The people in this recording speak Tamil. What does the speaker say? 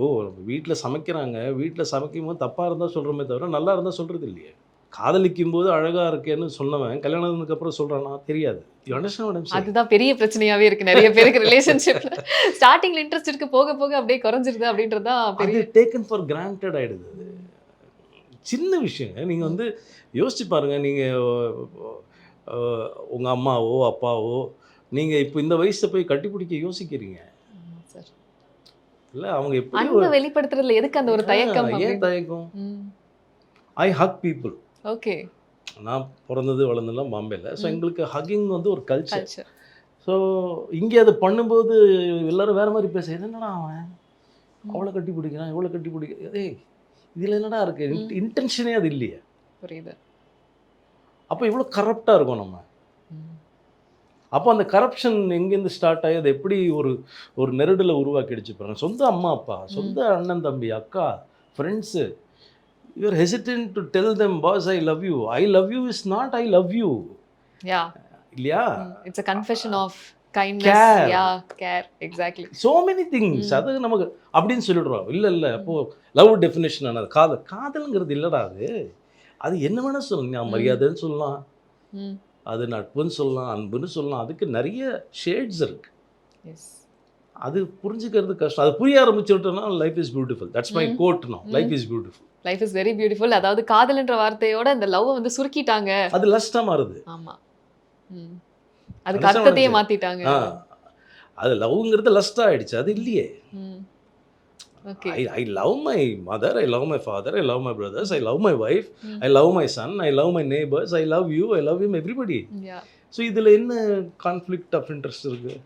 இப்போது வீட்டில் சமைக்கிறாங்க, வீட்டில் சமைக்கும்போது தப்பாக இருந்தால் சொல்கிறோமே தவிர நல்லா இருந்தால் சொல்கிறது இல்லையே. காதலிக்கும் போது அழகாக இருக்கேன்னு சொன்னவன் கல்யாணத்துக்கு அப்புறம் சொல்கிறானா தெரியாது. You understand what I am saying? அதுதான் பெரிய பிரச்சனையாவே இருக்கு நிறைய பேருக்கு ரிலேஷன்ஷிப்ல. ஸ்டார்டிங்ல இன்ட்ரெஸ்ட் இருக்கு, போக போக அப்படியே குறைஞ்சிருது அப்படின்றது தான் அது பெரிய டேக்கன் ஃபார் கிராண்டட் ஆயிடுது அது. சின்ன விஷயங்க. நீங்க வந்து யோசிச்சு பாருங்க. நீங்க உங்க அம்மாவோ, அப்பாவோ நீங்க இப்போ இந்த வயசுல போய் கட்டிப்பிடிக்க யோசிக்கிறீங்க. ஆமா சார். இல்ல அவங்க எப்படி அன்ப வெளிப்படுத்துறதுல எதுக்கு அந்த ஒரு தயக்கம் ஏன் அப்படின்னு? தயக்கம்? ம். ஐ ஹக் பீப்பிள். ஓகே. நான் பொறந்தது, வளர்ந்ததெல்லாம் பாம்பேல. ஸோ எங்களுக்கு ஹக்கிங் வந்து ஒரு கல்ச்சர். கல்ச்சர். ஸோ இங்கே அது பண்ணும்போது எல்லாரும் வேற மாதிரி பேச என்னடா அவன் அவளை கட்டி பிடிக்கிறான், இவளை கட்டி பிடிக்க ஏய் இதில் என்னடா இருக்கு? இன்டென்ஷனே அது இல்லையே. புரியுது. அப்போ இவ்வளோ கரப்டாக இருக்கும் நம்ம. ம். அப்போ அந்த கரப்ஷன் எங்கேருந்து ஸ்டார்ட் ஆகி அது எப்படி ஒரு ஒரு நெருடலை உருவாக்கிடுச்சு பாருங்க. சொந்த அம்மா அப்பா, சொந்த அண்ணன் தம்பி, அக்கா, friends, you're hesitant to tell them boss I love you. I love you is not I love you. Yeah. இல்லையா? It's a confession of kindness. Care. Yeah, care. Exactly. So many things. அது நமக்கு அப்படின்னு சொல்லிடுறோம். இல்லை அப்போது லவ் டெஃபினேஷன் ஆனது காதல். காதலுங்கிறது இல்லைடா அது. அது என்ன வேணால் சொல்லலாம். நான் மரியாதைன்னு சொல்லலாம், ம். அது நட்புன்னு சொல்லலாம், அன்புன்னு சொல்லலாம். அதுக்கு நிறைய ஷேட்ஸ் இருக்குது. எஸ். அது புரிஞ்சுக்கிறது கஷ்டம். அது புரிய ஆரம்பிச்சுட்டோம்னா life is beautiful. That's my quote no. Life is beautiful. Life is very beautiful. அதாவது காதல்ன்ற வார்த்தையோட இந்த லவ் வந்து சுருக்கிட்டாங்க. அது லஸ்ட்டாக மாறுது. ஆமா. ம். அதுக்கு அர்த்தத்தையே மாத்திட்டாங்க. அது லவ்ங்கிறது லஸ்ட்டாக ஆயிடுச்சு. அது இல்லையே. ம். Okay. I love my mother, I love my father, I love my brothers, I love my wife, I love my son, I love my neighbours, I love you, I love him everybody. Yeah. So இதில் என்ன கான்ஃப்ளிக்ட் ஆஃப் இன்ட்ரெஸ்ட் இருக்குது?